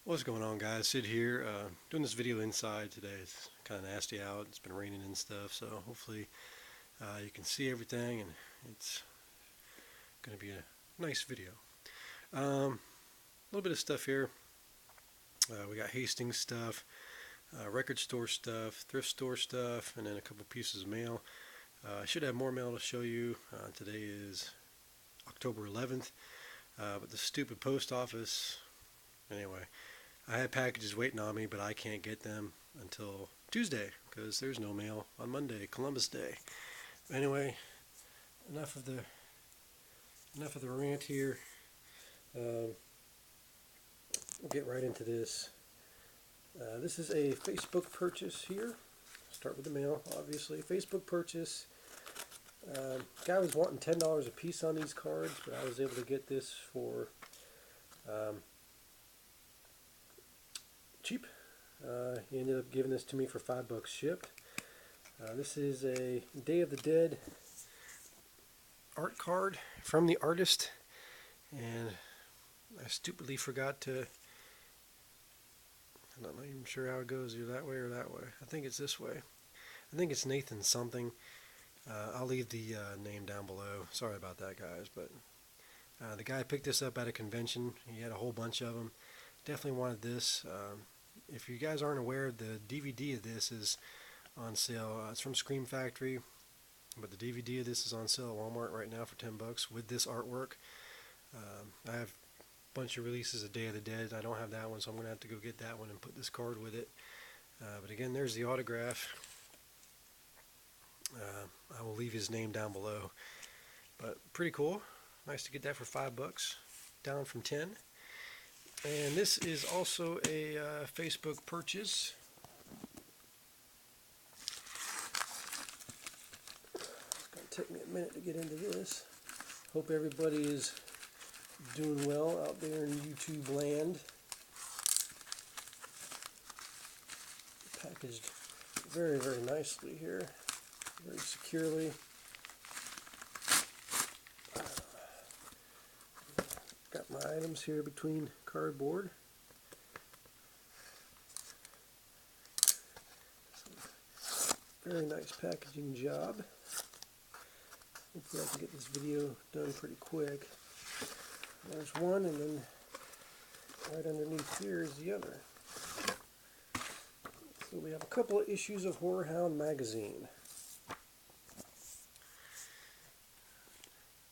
What's going on, guys? Sid here, doing this video inside today. It's kind of nasty out. It's been raining and stuff, so hopefully you can see everything and it's going to be a nice video. A little bit of stuff here. We got Hastings stuff, record store stuff, thrift store stuff, and then a couple pieces of mail. I should have more mail to show you. Today is October 11th, but the stupid post office, anyway, I had packages waiting on me, but I can't get them until Tuesday because there's no mail on Monday, Columbus Day. Anyway, enough of the rant here. We'll get right into this. This is a Facebook purchase here. Start with the mail, obviously. Facebook purchase. Guy was wanting $10 a piece on these cards, but I was able to get this for cheap. He ended up giving this to me for $5 shipped. This is a Day of the Dead art card from the artist, and I stupidly forgot to. I'm not even sure how it goes, either that way or that way. I think it's this way. I think it's Nathan something. I'll leave the name down below. Sorry about that, guys, but the guy picked this up at a convention. He had a whole bunch of them. Definitely wanted this. If you guys aren't aware, the DVD of this is on sale. It's from Scream Factory, but the DVD of this is on sale at Walmart right now for $10 with this artwork. I have a bunch of releases of Day of the Dead. I don't have that one, so I'm going to have to go get that one and put this card with it. But again, there's the autograph. I will leave his name down below. But pretty cool. Nice to get that for $5, down from 10. And this is also a Facebook purchase. It's going to take me a minute to get into this. Hope everybody is doing well out there in YouTube land. Packaged very, very nicely here. Very securely. Got my items here between cardboard. Very nice packaging job. Hopefully I can get this video done pretty quick. There's one, and then right underneath here is the other. So we have a couple of issues of Horror Hound magazine.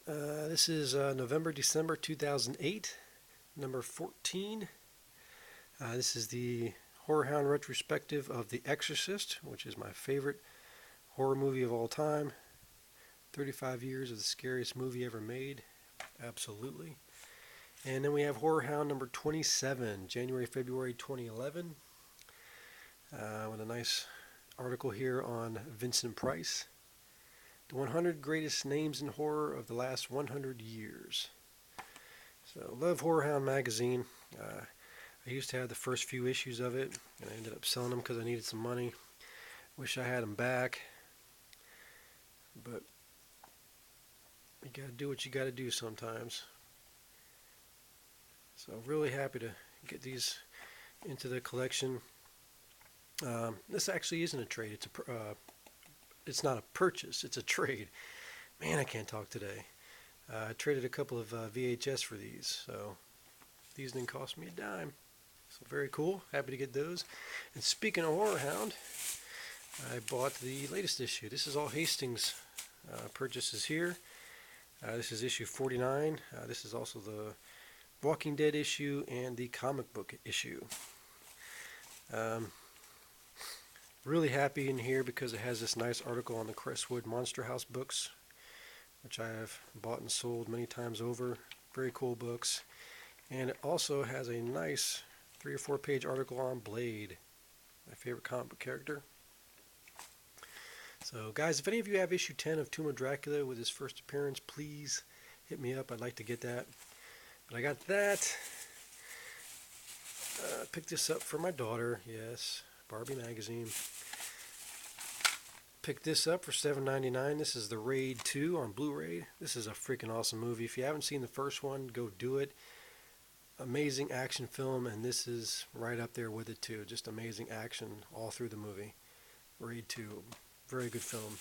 This is November-December 2008, number 14. This is the Horror Hound retrospective of The Exorcist, which is my favorite horror movie of all time. 35 years of the scariest movie ever made. Absolutely. And then we have Horror Hound number 27, January-February 2011. With a nice article here on Vincent Price. The 100 greatest names in horror of the last 100 years. So, love Horror Hound magazine. I used to have the first few issues of it, and I ended up selling them because I needed some money. Wish I had them back. But you gotta do what you gotta do sometimes. So, really happy to get these into the collection. This actually isn't a trade. It's not a purchase. It's a trade. Man, I can't talk today. I traded a couple of VHS for these, so these didn't cost me a dime. So very cool. Happy to get those. And speaking of Horror Hound, I bought the latest issue. This is all Hastings purchases here. This is issue 49. This is also the Walking Dead issue and the comic book issue. Really happy in here because it has this nice article on the Crestwood Monster House books, which I have bought and sold many times over. Very cool books. And it also has a nice 3 or 4 page article on Blade, my favorite comic book character. So guys, if any of you have issue 10 of Tomb of Dracula with his first appearance, please hit me up. I'd like to get that. But I got that. Picked this up for my daughter, yes. Barbie magazine. Picked this up for $7.99. This is the Raid 2 on Blu-ray. This is a freaking awesome movie. If you haven't seen the first one, go do it. amazing action film, and this is right up there with it too. Just amazing action all through the movie. Raid 2, very good film.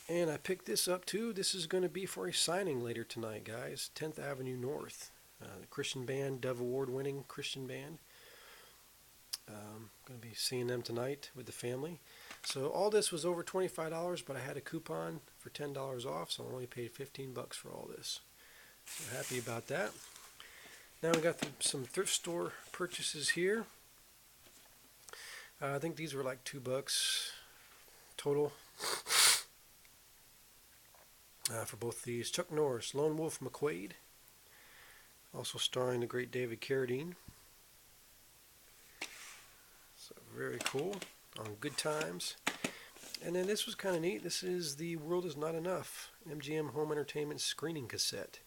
And I picked this up too. This is going to be for a signing later tonight, guys. 10th Avenue North, the Christian band, Dove Award-winning Christian band. Going to be seeing them tonight with the family. So all this was over $25, but I had a coupon for $10 off, so I only paid $15 for all this. So happy about that. Now we got some thrift store purchases here. I think these were like $2 total for both these. Chuck Norris, Lone Wolf McQuaid, also starring the great David Carradine. So very cool, on Good Times. And then this was kind of neat. This is The World Is Not Enough, MGM Home Entertainment screening cassette.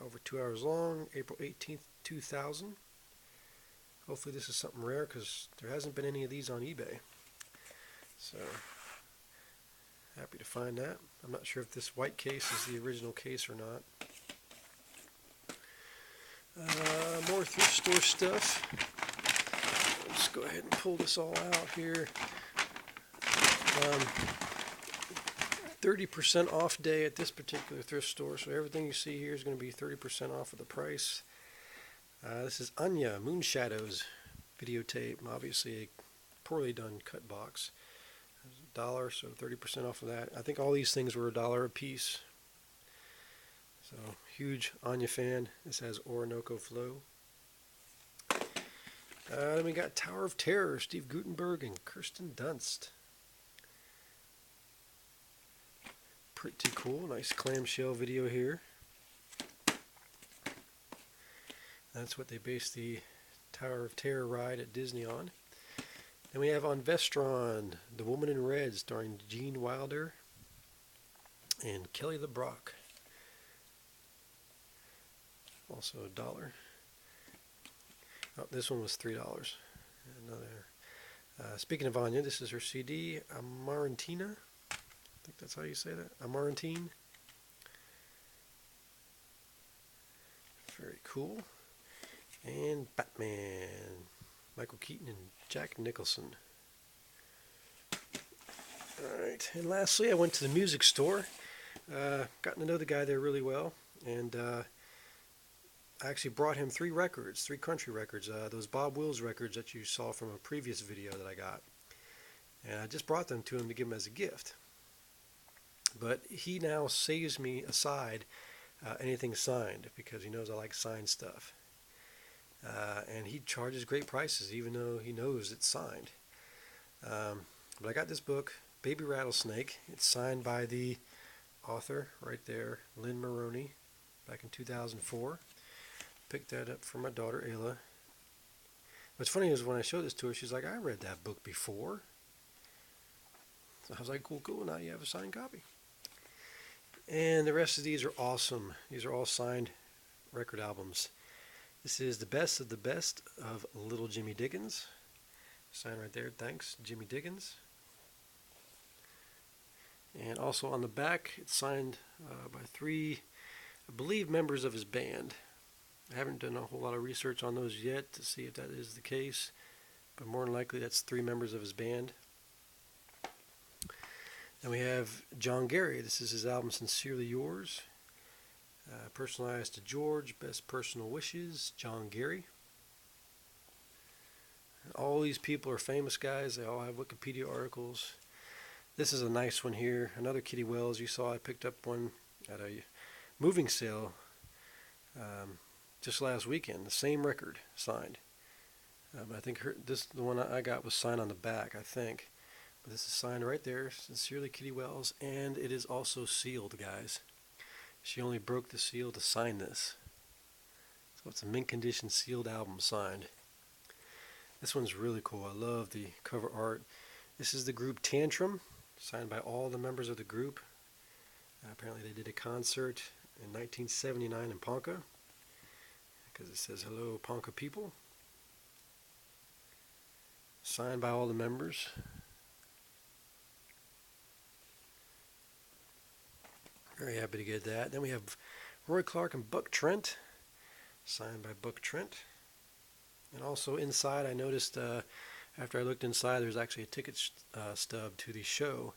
Over 2 hours long, April 18th, 2000. Hopefully this is something rare because there hasn't been any of these on eBay. So, happy to find that. I'm not sure if this white case is the original case or not. More thrift store stuff. Let's go ahead and pull this all out here. 30% off day at this particular thrift store, so everything you see here is going to be 30% off of the price. This is Anya Moonshadows videotape, obviously a poorly done cut box. $1, so 30% off of that. I think all these things were $1 a piece. So, huge Anya fan. This has Orinoco Flow. Then we got Tower of Terror, Steve Guttenberg and Kirsten Dunst. Pretty cool, nice clamshell video here. That's what they based the Tower of Terror ride at Disney on. Then we have on Vestron, The Woman in Red, starring Gene Wilder and Kelly LeBrock. Also $1. Oh, this one was $3. Another. Speaking of Anya, this is her CD, Amarantina. I think that's how you say that. Amarantine. Very cool. And Batman. Michael Keaton and Jack Nicholson. Alright, and lastly I went to the music store. Gotten to know the guy there really well. And I actually brought him 3 records, 3 country records. Those Bob Wills records that you saw from a previous video that I got. And I just brought them to him to give him as a gift. But he now saves me aside anything signed because he knows I like signed stuff. And he charges great prices even though he knows it's signed. But I got this book, Baby Rattlesnake. It's signed by the author right there, Lynn Maroney, back in 2004. Picked that up for my daughter, Ayla. What's funny is when I showed this to her, she's like, I read that book before. So I was like, cool, now you have a signed copy. And the rest of these are awesome. These are all signed record albums. This is the best of Little Jimmy Dickens. Sign right there. Thanks, Jimmy Dickens. And also on the back, it's signed by 3, I believe, members of his band. I haven't done a whole lot of research on those yet to see if that is the case, but more than likely that's 3 members of his band. Then we have John Gary. This is his album Sincerely Yours. Personalized to George, Best Personal Wishes, John Gary. All these people are famous guys. They all have Wikipedia articles. This is a nice one here. Another Kitty Wells. You saw I picked up one at a moving sale just last weekend. The same record signed. But I think the one I got was signed on the back, I think. But this is signed right there. Sincerely Kitty Wells. And it is also sealed, guys. She only broke the seal to sign this. So it's a mint condition sealed album signed. This one's really cool. I love the cover art. This is the group Tantrum, signed by all the members of the group. Apparently they did a concert in 1979 in Ponca, because it says hello Ponca people. Signed by all the members. Very happy to get that. Then we have Roy Clark and Buck Trent, signed by Buck Trent. And also inside, I noticed after I looked inside, there's actually a ticket stub to the show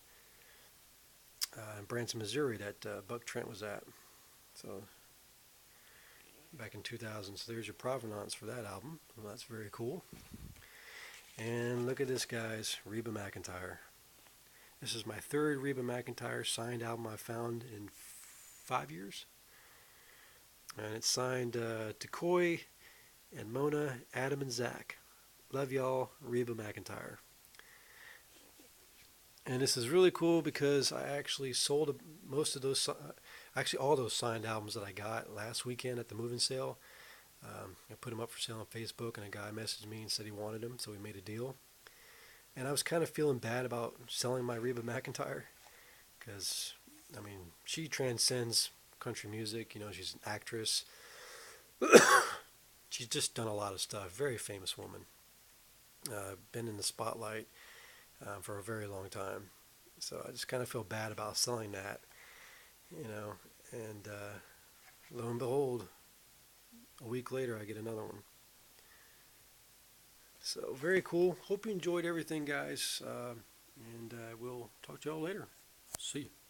in Branson, Missouri that Buck Trent was at. So back in 2000. So there's your provenance for that album. Well, that's very cool. And look at this, guys, Reba McEntire. This is my third Reba McEntire signed album I've found in 5 years. And it's signed to Coy and Mona, Adam, and Zach. Love y'all, Reba McEntire. And this is really cool because I actually sold most of those, actually all those signed albums that I got last weekend at the moving sale. I put them up for sale on Facebook, and a guy messaged me and said he wanted them, so we made a deal. And I was kind of feeling bad about selling my Reba McEntire because, I mean, she transcends country music. You know, she's an actress. She's just done a lot of stuff. Very famous woman. Been in the spotlight for a very long time. So I just kind of feel bad about selling that, you know. And lo and behold, a week later I get another one. So very cool. Hope you enjoyed everything, guys. And we'll talk to y'all later. See you.